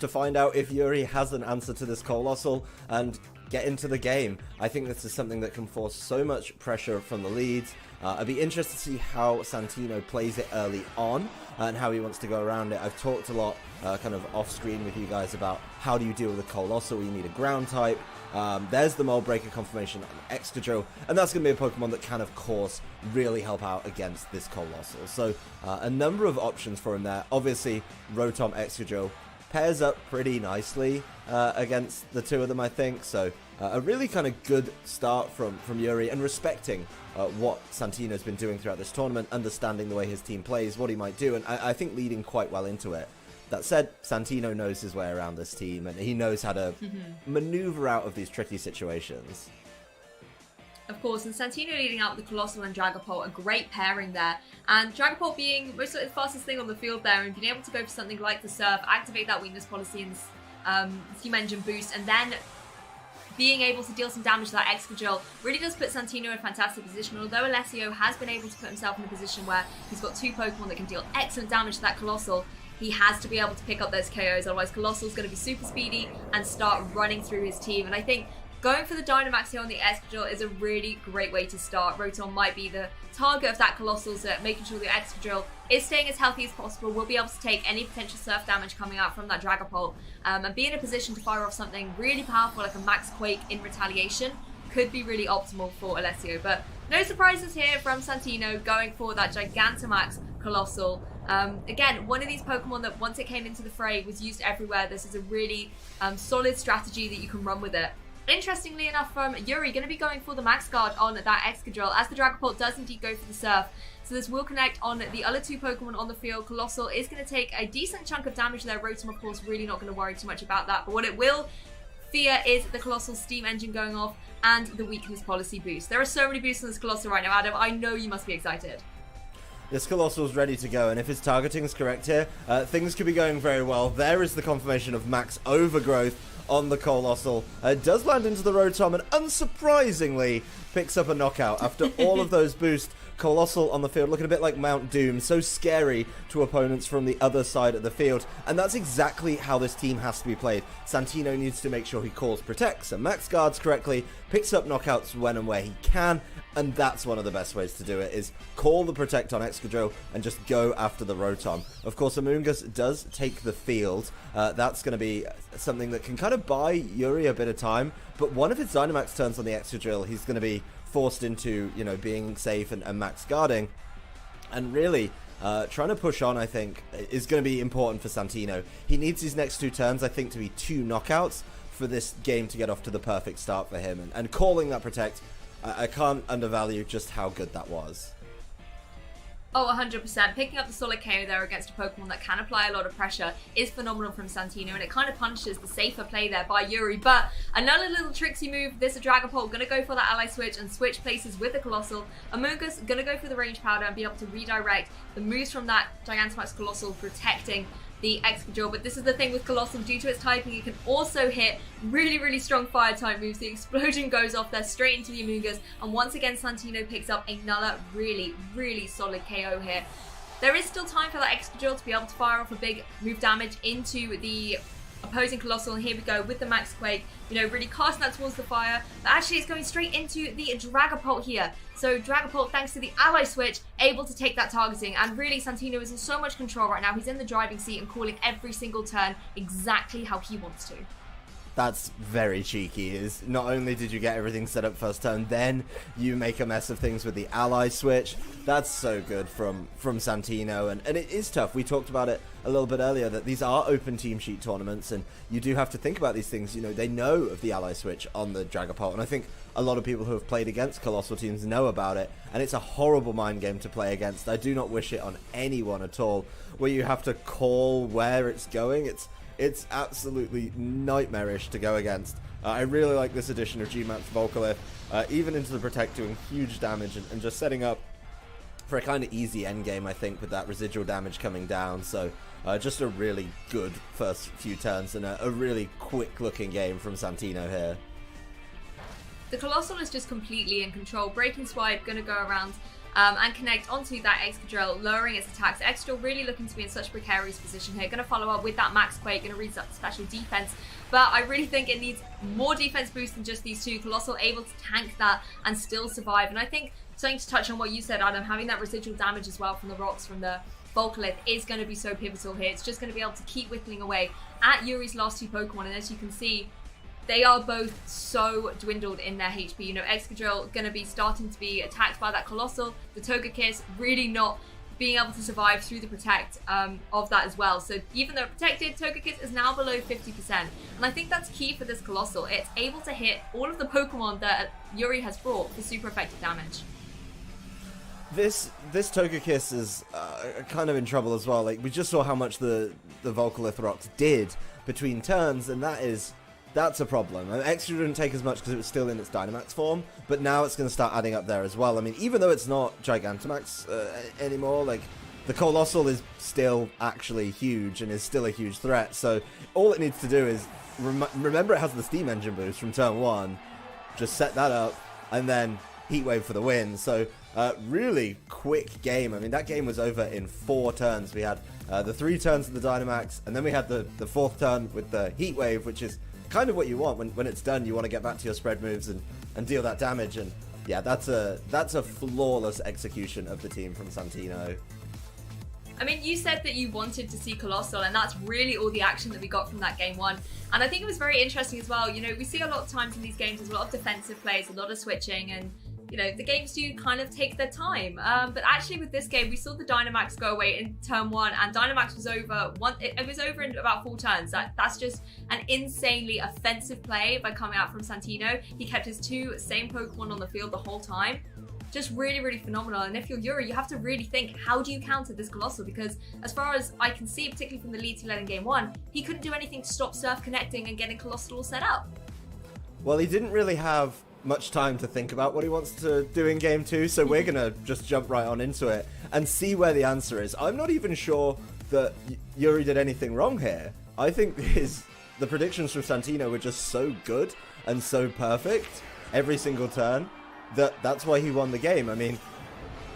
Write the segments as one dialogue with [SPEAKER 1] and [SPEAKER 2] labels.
[SPEAKER 1] to find out if Yuri has an answer to this Colossal and get into the game. I think this is something that can force so much pressure from the leads. I'd be interested to see how Santino plays it early on and how he wants to go around it. I've talked a lot kind of off screen with you guys about how do you deal with a Colossal. You need a ground type. There's the Mold Breaker confirmation on Excadrill, and that's going to be a Pokemon that can, of course, really help out against this Colossal. So a number of options for him there. Obviously, Rotom Excadrill pairs up pretty nicely against the two of them, I think. So a really kind of good start from Yuri, and respecting what Santino's been doing throughout this tournament, understanding the way his team plays, what he might do, and I think leading quite well into it. That said, Santino knows his way around this team, and he knows how to maneuver out of these tricky situations.
[SPEAKER 2] Of course, and Santino leading out with the Colossal and Dragapult, a great pairing there. And Dragapult being most of the fastest thing on the field there, and being able to go for something like the Surf, activate that weakness policy and Steam Engine boost, and then being able to deal some damage to that Excadrill really does put Santino in a fantastic position. Although Alessio has been able to put himself in a position where he's got two Pokemon that can deal excellent damage to that Colossal, he has to be able to pick up those KOs, otherwise Colossal's going to be super speedy and start running through his team. And I think going for the Dynamax here on the Excadrill is a really great way to start. Rotom might be the target of that Colossal, so making sure the Excadrill is staying as healthy as possible, will be able to take any potential Surf damage coming out from that Dragapult, and be in a position to fire off something really powerful like a Max Quake in retaliation could be really optimal for Alessio. But no surprises here from Santino going for that Gigantamax Colossal. Again, one of these Pokemon that once it came into the fray was used everywhere. This is a really solid strategy that you can run with it. Interestingly enough, from Yuri, going to be going for the Max Guard on that Excadrill, as the Dragapult does indeed go for the Surf. So this will connect on the other two Pokemon on the field. Colossal is going to take a decent chunk of damage there. Rotom, of course, really not going to worry too much about that. But what it will fear is the Colossal Steam Engine going off and the weakness policy boost. There are so many boosts on this Colossal right now, Adam. I know you must be excited.
[SPEAKER 1] This Colossal's ready to go, and if his targeting is correct here, things could be going very well. There is the confirmation of Max Overgrowth on the Colossal. It does land into the Rotom, and unsurprisingly picks up a knockout. After all of those boosts, Colossal on the field looking a bit like Mount Doom, so scary to opponents from the other side of the field, and that's exactly how this team has to be played. Santino needs to make sure he calls protects and max guards correctly, picks up knockouts when and where he can, and that's one of the best ways to do it, is call the protect on Excadrill and just go after the Rotom. Of course, Amoonguss does take the field. That's going to be something that can kind of buy Yuri a bit of time, but one of his Dynamax turns on the Excadrill, he's going to be forced into, you know, being safe and max guarding, and really trying to push on, I think, is going to be important for Santino. He needs his next two turns, I think, to be 2 knockouts for this game to get off to the perfect start for him, and calling that protect, I can't undervalue just how good that was.
[SPEAKER 2] Oh, 100%. Picking up the solid KO there against a Pokemon that can apply a lot of pressure is phenomenal from Santino, and it kind of punishes the safer play there by Yuri. But another little tricksy move. This is Dragapult going to go for that ally switch and switch places with the Colossal. Amoonguss going to go for the range powder and be able to redirect the moves from that Gigantamax Colossal, protecting the Excadrill. But this is the thing with Colossal, due to its typing, it can also hit really, really strong fire type moves. The explosion goes off there straight into the Amoonguss, and once again Santino picks up another really, really solid KO here. There is still time for that Excadrill to be able to fire off a big move damage into the opposing Colossal, and here we go with the Max Quake, you know, really casting that towards the fire, but actually it's going straight into the Dragapult here. So Dragapult, thanks to the ally switch, able to take that targeting, and really Santino is in so much control right now. He's in the driving seat and calling every single turn exactly how he wants to.
[SPEAKER 1] That's very cheeky. Is not only did you get everything set up first turn, then you make a mess of things with the ally switch. That's so good from Santino, and it is tough. We talked about it a little bit earlier, that these are open team sheet tournaments, and you do have to think about these things. You know, they know of the ally switch on the Dragapult, and I think a lot of people who have played against Colossal teams know about it, and it's a horrible mind game to play against. I do not wish it on anyone at all, where you have to call where it's going. It's absolutely nightmarish to go against. I really like this edition of G-Max Volcalith, even into the Protect, doing huge damage and just setting up for a kind of easy endgame, I think, with that residual damage coming down. So just a really good first few turns, and a really quick-looking game from Santino here.
[SPEAKER 2] The Colossal is just completely in control. Breaking Swipe, going to go around and connect onto that Excadrill, lowering its attacks. Excadrill really looking to be in such a precarious position here. Going to follow up with that Max Quake, going to read that special defense. But I really think it needs more defense boost than just these two. Colossal able to tank that and still survive. And I think, something to touch on what you said, Adam, having that residual damage as well from the rocks from the Volcalith is going to be so pivotal here. It's just going to be able to keep whittling away at Yuri's last two Pokemon. And as you can see, they are both so dwindled in their HP. You know, Excadrill going to be starting to be attacked by that Colossal. The Togekiss really not being able to survive through the protect of that as well. So even though protected, Togekiss is now below 50%. And I think that's key for this Colossal. It's able to hit all of the Pokemon that Yuri has brought for super effective damage.
[SPEAKER 1] This Togekiss is kind of in trouble as well. Like, we just saw how much the Volcalith rocks did between turns, and that's a problem. Extra didn't take as much because it was still in its Dynamax form, but now it's going to start adding up there as well. I mean, even though it's not Gigantamax anymore, like, the Colossal is still actually huge and is still a huge threat. So all it needs to do is remember it has the Steam Engine boost from turn 1, just set that up, and then Heat Wave for the win. So really quick game. I mean, that game was over in 4 turns. We had the 3 turns of the Dynamax, and then we had the 4th turn with the Heat Wave, which is kind of what you want. When it's done, you want to get back to your spread moves and deal that damage. And yeah, that's a flawless execution of the team from Santino.
[SPEAKER 2] I mean, you said that you wanted to see Colossal, and that's really all the action that we got from that game 1. And I think it was very interesting as well. You know, we see a lot of times in these games, there's a lot of defensive plays, a lot of switching, and you know, the games do kind of take their time. But actually with this game, we saw the Dynamax go away in turn 1, and Dynamax was over it was over in about 4 turns. That's just an insanely offensive play by coming out from Santino. He kept his 2 same Pokemon on the field the whole time. Just really, really phenomenal. And if you're Yuri, you have to really think, how do you counter this Colossal? Because as far as I can see, particularly from the leads he led in game 1, he couldn't do anything to stop Surf connecting and getting Colossal all set up.
[SPEAKER 1] Well, he didn't really have much time to think about what he wants to do in game 2, so we're gonna just jump right on into it and see where the answer is. I'm not even sure that Yuri did anything wrong here. I think the predictions from Santino were just so good and so perfect every single turn that's why he won the game. I mean,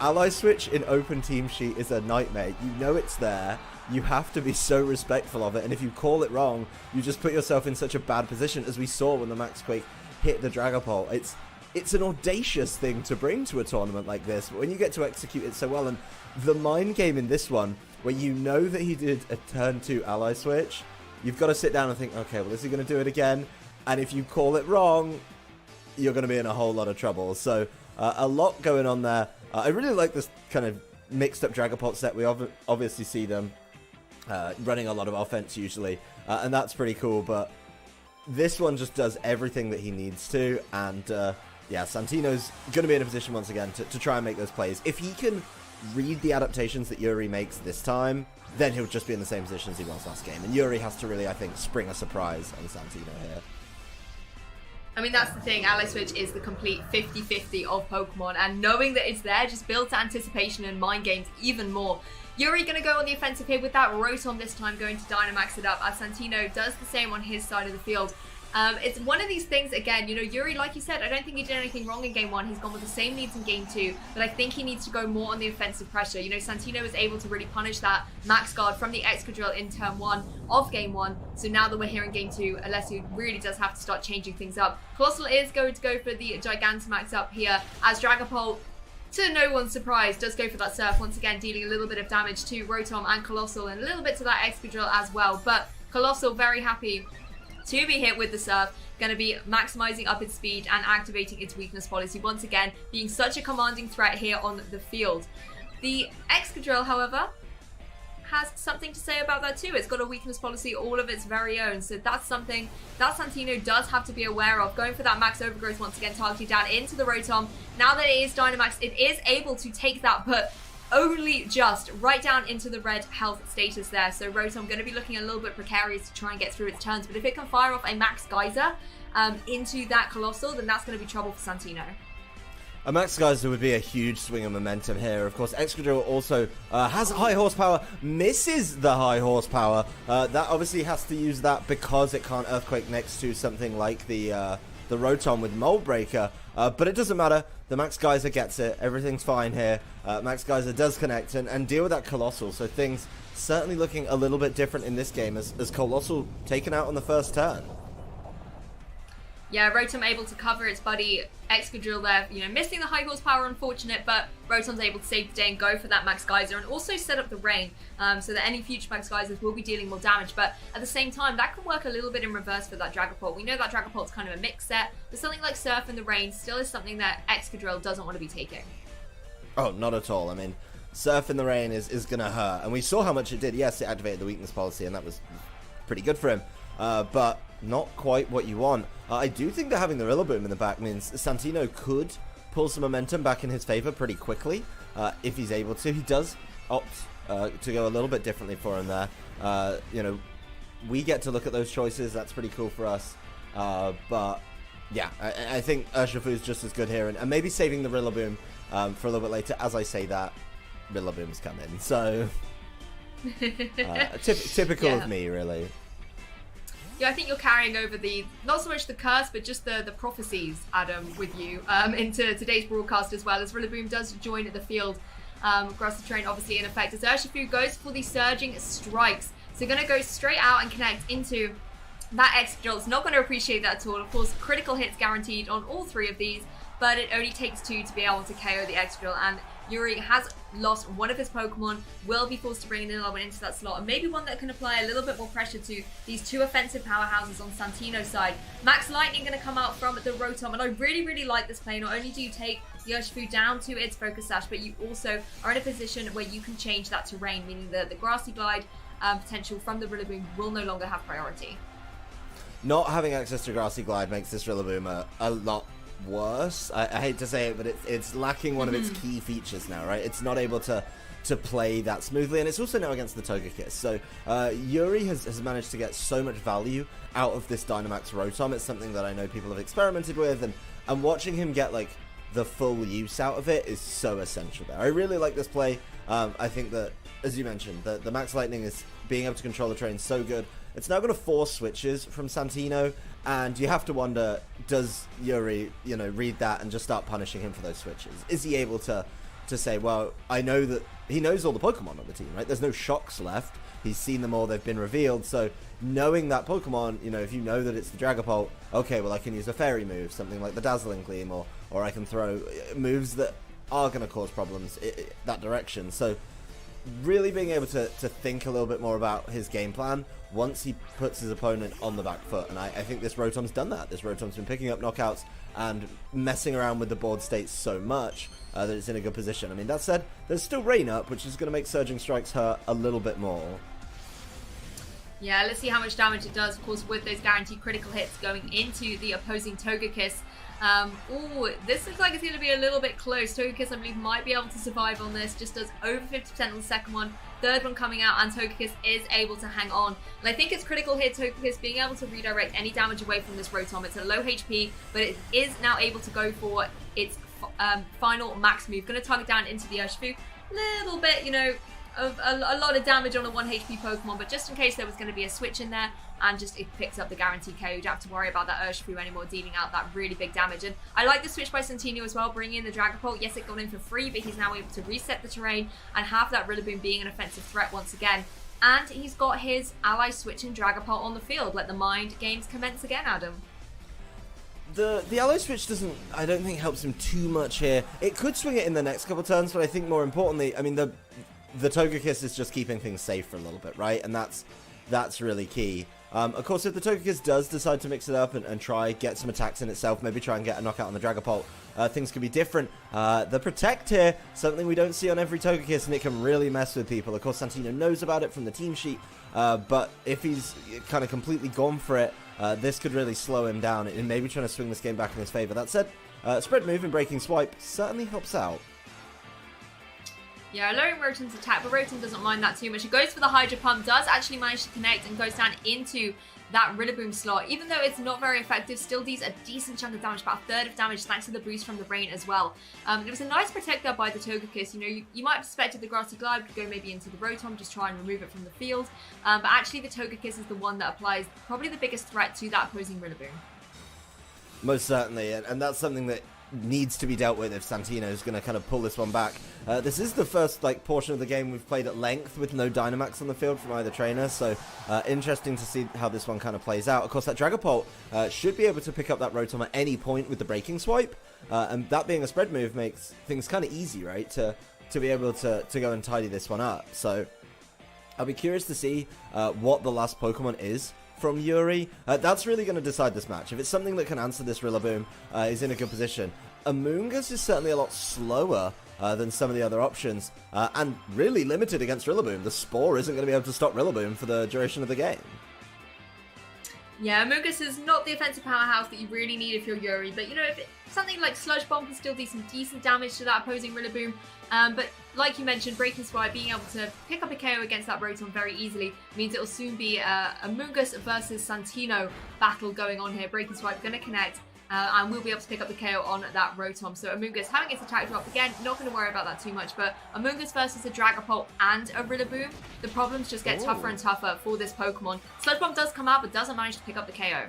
[SPEAKER 1] Ally Switch in open team sheet is a nightmare. You know it's there. You have to be so respectful of it, and if you call it wrong, you just put yourself in such a bad position, as we saw when the Max Quake hit the Dragapult. It's an audacious thing to bring to a tournament like this, but when you get to execute it so well, and the mind game in this one, where you know that he did a turn 2 Ally Switch, you've got to sit down and think, okay, well, is he going to do it again? And if you call it wrong, you're going to be in a whole lot of trouble. So a lot going on there. I really like this kind of mixed up Dragapult set. We obviously see them running a lot of offense usually, and that's pretty cool, but this one just does everything that he needs to, and yeah, Santino's going to be in a position once again to try and make those plays. If he can read the adaptations that Yuri makes this time, then he'll just be in the same position as he was last game, and Yuri has to really, I think, spring a surprise on Santino here.
[SPEAKER 2] I mean, that's the thing. Ally Switch is the complete 50-50 of Pokemon, and knowing that it's there just builds anticipation and mind games even more. Yuri going to go on the offensive here with that Rotom this time, going to Dynamax it up, as Santino does the same on his side of the field. It's one of these things, again, you know, Yuri, like you said, I don't think he did anything wrong in game 1. He's gone with the same needs in game 2, but I think he needs to go more on the offensive pressure. You know, Santino was able to really punish that Max Guard from the Excadrill in turn 1 of game 1. So now that we're here in game 2, Alessio really does have to start changing things up. Colossal is going to go for the Gigantamax up here, as Dragapult, to no one's surprise, does go for that Surf, once again dealing a little bit of damage to Rotom and Colossal, and a little bit to that Excadrill as well. But Colossal very happy to be hit with the Surf, going to be maximizing up its speed and activating its weakness policy, once again being such a commanding threat here on the field. The Excadrill, however, has something to say about that too. It's got a weakness policy all of its very own, so that's something that Santino does have to be aware of. Going for that max overgrowth once again, targeting down into the Rotom. Now that it is Dynamax, it is able to take that, but only just right down into the red health status there. So Rotom going to be looking a little bit precarious to try and get through its turns, but if it can fire off a Max Geyser into that Colossal, then that's going to be trouble for Santino.
[SPEAKER 1] A Max Geyser would be a huge swing of momentum here. Of course, Excadrill also has high horsepower, misses the high horsepower. That obviously has to use that because it can't Earthquake next to something like the the Rotom with Mold Breaker, but it doesn't matter. The Max Geyser gets it. Everything's fine here. Max Geyser does connect and deal with that Colossal, so things certainly looking a little bit different in this game as Colossal taken out on the first turn.
[SPEAKER 2] Yeah, Rotom able to cover its buddy Excadrill there, missing the high horsepower, unfortunate, but Rotom's able to save the day and go for that Max Geyser and also set up the rain so that any future Max Geysers will be dealing more damage, but at the same time, that can work a little bit in reverse for that Dragapult. We know that Dragapult's kind of a mix set, but something like Surf in the Rain still is something that Excadrill doesn't want to be taking.
[SPEAKER 1] Oh, not at all. I mean, Surf in the Rain is going to hurt, and we saw how much it did. Yes, it activated the weakness policy, and that was pretty good for him, but not quite what you want. I do think that having the Rillaboom in the back means Santino could pull some momentum back in his favor pretty quickly if he's able to. He does opt to go a little bit differently for him there. We get to look at those choices. That's pretty cool for us. But yeah, I think Urshifu is just as good here, and maybe saving the Rillaboom for a little bit later. As I say that, Rillaboom's come in, so typical of me, really.
[SPEAKER 2] Yeah, I think you're carrying over not so much the curse, but just the prophecies, Adam, with you into today's broadcast as well, as Rillaboom does join the field. Grassy Terrain obviously in effect as Urshifu goes for the Surging Strikes. So going to go straight out and connect into that Excadrill. It's not going to appreciate that at all. Of course, critical hits guaranteed on all three of these, but it only takes 2 to be able to KO the Excadrill, and Yuri has lost one of his Pokemon, will be forced to bring an Nillawen into that slot, and maybe one that can apply a little bit more pressure to these two offensive powerhouses on Santino's side. Max Lightning going to come out from the Rotom, and I really, really like this play. Not only do you take the Urshifu down to its Focus Sash, but you also are in a position where you can change that terrain, meaning the Grassy Glide potential from the Rillaboom will no longer have priority.
[SPEAKER 1] Not having access to Grassy Glide makes this Rillaboom a lot worse. I hate to say it, but it's lacking one of its key features now, right? It's not able to play that smoothly, and it's also now against the Togekiss. So Yuri has managed to get so much value out of this Dynamax Rotom. It's something that I know people have experimented with, and watching him get like the full use out of it is so essential there. I really like this play. I think that, as you mentioned, the Max Lightning is being able to control the terrain so good. It's now going to force switches from Santino, and you have to wonder, does Yuri, read that and just start punishing him for those switches? Is he able to say, well, I know that he knows all the Pokemon on the team, right? There's no shocks left. He's seen them all. They've been revealed. So knowing that Pokemon, if you know that it's the Dragapult, okay, well, I can use a fairy move, something like the Dazzling Gleam, or I can throw moves that are going to cause problems that direction. So really being able to think a little bit more about his game plan once he puts his opponent on the back foot, and I think this Rotom's done that. This Rotom's been picking up knockouts and messing around with the board states so much that it's in a good position. I mean, that said, there's still Rain up, which is going to make Surging Strikes hurt a little bit more.
[SPEAKER 2] Yeah, let's see how much damage it does, of course, with those guaranteed critical hits going into the opposing Togekiss. This looks like it's going to be a little bit close. Togekiss, I believe, might be able to survive on this. Just does over 50% on the second one. Third one coming out, and Togekiss is able to hang on. And I think it's critical hit Togekiss being able to redirect any damage away from this Rotom. It's a low HP, but it is now able to go for its final max move. Going to target down into the Urshifu. Little bit, of a lot of damage on a 1 HP Pokemon, but just in case there was going to be a switch in there, and just it picks up the guaranteed KO. You don't have to worry about that Urshifu anymore, dealing out that really big damage. And I like the switch by Santino as well, bringing in the Dragapult. Yes, it got in for free, but he's now able to reset the terrain and have that Rillaboom being an offensive threat once again. And he's got his ally switching Dragapult on the field. Let the mind games commence again, Adam.
[SPEAKER 1] The ally switch I don't think helps him too much here. It could swing it in the next couple turns, but I think more importantly, I mean, the Togekiss is just keeping things safe for a little bit, right? And that's really key. Of course, if the Togekiss does decide to mix it up and try get some attacks in itself, maybe try and get a knockout on the Dragapult, things could be different. The Protect here, something we don't see on every Togekiss, and it can really mess with people. Of course, Santino knows about it from the team sheet, but if he's kind of completely gone for it, this could really slow him down and maybe trying to swing this game back in his favor. That said, Spread Move and Breaking Swipe certainly helps out.
[SPEAKER 2] Yeah, lowering Rotom's attack, but Rotom doesn't mind that too much. He goes for the Hydro Pump, does actually manage to connect and goes down into that Rillaboom slot. Even though it's not very effective, still deals a decent chunk of damage, about a third of damage thanks to the boost from the Rain as well. It was a nice protect there by the Togekiss. You might have expected the Grassy Glide would go maybe into the Rotom, just try and remove it from the field. But actually the Togekiss is the one that applies probably the biggest threat to that opposing Rillaboom.
[SPEAKER 1] Most certainly, and that's something that needs to be dealt with if Santino is going to kind of pull this one back. This is the first portion of the game we've played at length with no Dynamax on the field from either trainer, so interesting to see how this one kind of plays out. Of course, that Dragapult should be able to pick up that Rotom at any point with the Breaking Swipe, and that being a spread move makes things kind of easy, right, to be able to go and tidy this one up. So I'll be curious to see what the last Pokemon is from Yuri. That's really going to decide this match. If it's something that can answer this Rillaboom, is in a good position. Amoonguss is certainly a lot slower than some of the other options, and really limited against Rillaboom. The Spore isn't going to be able to stop Rillaboom for the duration of the game.
[SPEAKER 2] Yeah, Amoonguss is not the offensive powerhouse that you really need if you're Yuri, but if something like Sludge Bomb can still do some decent damage to that opposing Rillaboom. But like you mentioned, Breaking Swipe, being able to pick up a KO against that Rotom very easily means it'll soon be a Amoonguss versus Santino battle going on here. Breaking Swipe going to connect, and we'll be able to pick up the KO on that Rotom. So Amoonguss having its attack drop, again, not going to worry about that too much, but Amoonguss versus a Dragapult and a Rillaboom, the problems just get tougher and tougher for this Pokemon. Sludge Bomb does come out, but doesn't manage to pick up the KO.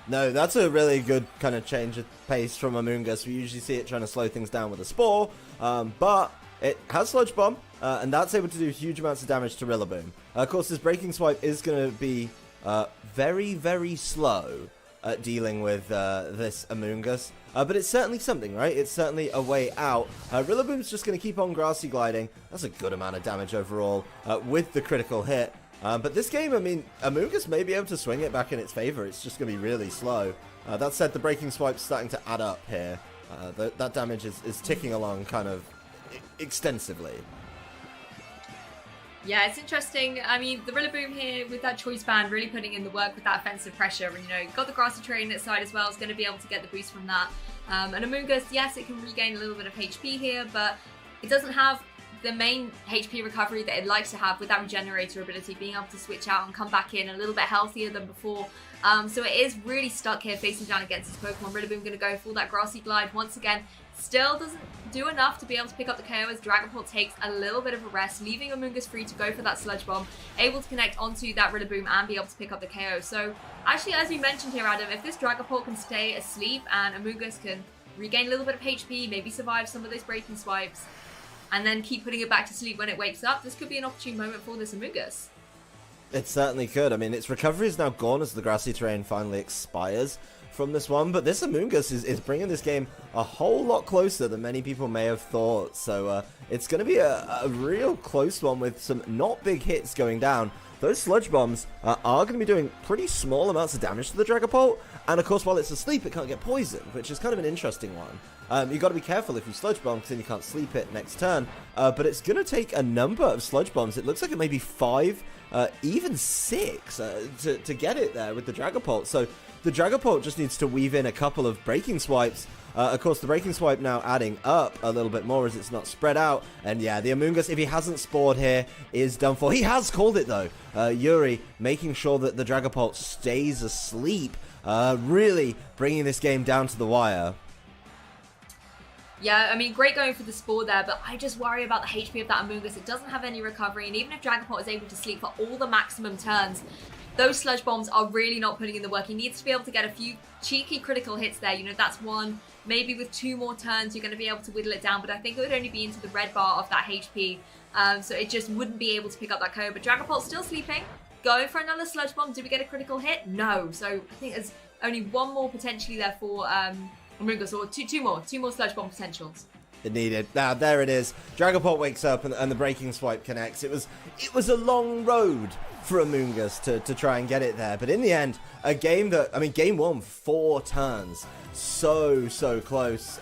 [SPEAKER 1] No, that's a really good kind of change of pace from Amoonguss. We usually see it trying to slow things down with a Spore, but it has Sludge Bomb, and that's able to do huge amounts of damage to Rillaboom. Of course, this Breaking Swipe is going to be very, very slow at dealing with this Amoonguss, but it's certainly something, right? It's certainly a way out. Rillaboom's just going to keep on Grassy Gliding. That's a good amount of damage overall with the critical hit. But this game, I mean, Amoonguss may be able to swing it back in its favor. It's just going to be really slow. That said, the Breaking Swipe's starting to add up here. That damage is ticking along kind of extensively.
[SPEAKER 2] Yeah, it's interesting. I mean, the Rillaboom here with that Choice Band really putting in the work with that offensive pressure. And, got the Grassy Terrain at side as well. It's going to be able to get the boost from that. And Amoonguss, yes, it can regain a little bit of HP here, but it doesn't have the main HP recovery that it likes to have with that Regenerator ability, being able to switch out and come back in a little bit healthier than before. So it is really stuck here facing down against this Pokemon. Rillaboom going to go for that Grassy Glide once again. Still doesn't do enough to be able to pick up the KO as Dragapult takes a little bit of a rest, leaving Amoonguss free to go for that Sludge Bomb, able to connect onto that Rillaboom and be able to pick up the KO. So actually, as you mentioned here, Adam, if this Dragapult can stay asleep and Amoonguss can regain a little bit of HP, maybe survive some of those Breaking Swipes, and then keep putting it back to sleep when it wakes up, this could be an opportune moment for this Amoonguss.
[SPEAKER 1] It certainly could. I mean, its recovery is now gone as the Grassy Terrain finally expires from this one, but this Amoonguss is bringing this game a whole lot closer than many people may have thought. So it's going to be a real close one with some not big hits going down. Those Sludge Bombs are going to be doing pretty small amounts of damage to the Dragapult, and of course while it's asleep it can't get poisoned, which is kind of an interesting one. You've got to be careful if you Sludge Bomb, because then you can't sleep it next turn, but it's going to take a number of Sludge Bombs. It looks like it may be 5, even 6 to get it there with the Dragapult. So the Dragapult just needs to weave in a couple of Breaking Swipes. Of course, the Breaking Swipe now adding up a little bit more as it's not spread out. And yeah, the Amoonguss, if he hasn't spored here, is done for. He has called it, though. Yuri making sure that the Dragapult stays asleep, really bringing this game down to the wire.
[SPEAKER 2] Yeah, I mean, great going for the Spore there, but I just worry about the HP of that Amoonguss. It doesn't have any recovery, and even if Dragapult is able to sleep for all the maximum turns, those Sludge Bombs are really not putting in the work. He needs to be able to get a few cheeky critical hits there. That's one. Maybe with 2 more turns, you're going to be able to whittle it down, but I think it would only be into the red bar of that HP, so it just wouldn't be able to pick up that KO. But Dragapult's still sleeping. Going for another Sludge Bomb. Did we get a critical hit? No. So I think there's only 1 more potentially there for Amoonguss, or two more Sludge Bomb potentials.
[SPEAKER 1] It needed. Now, there it is. Dragapult wakes up and the Breaking Swipe connects. It was a long road for Amoonguss to try and get it there. But in the end, a game that, I mean, game 1, 4 turns. So close.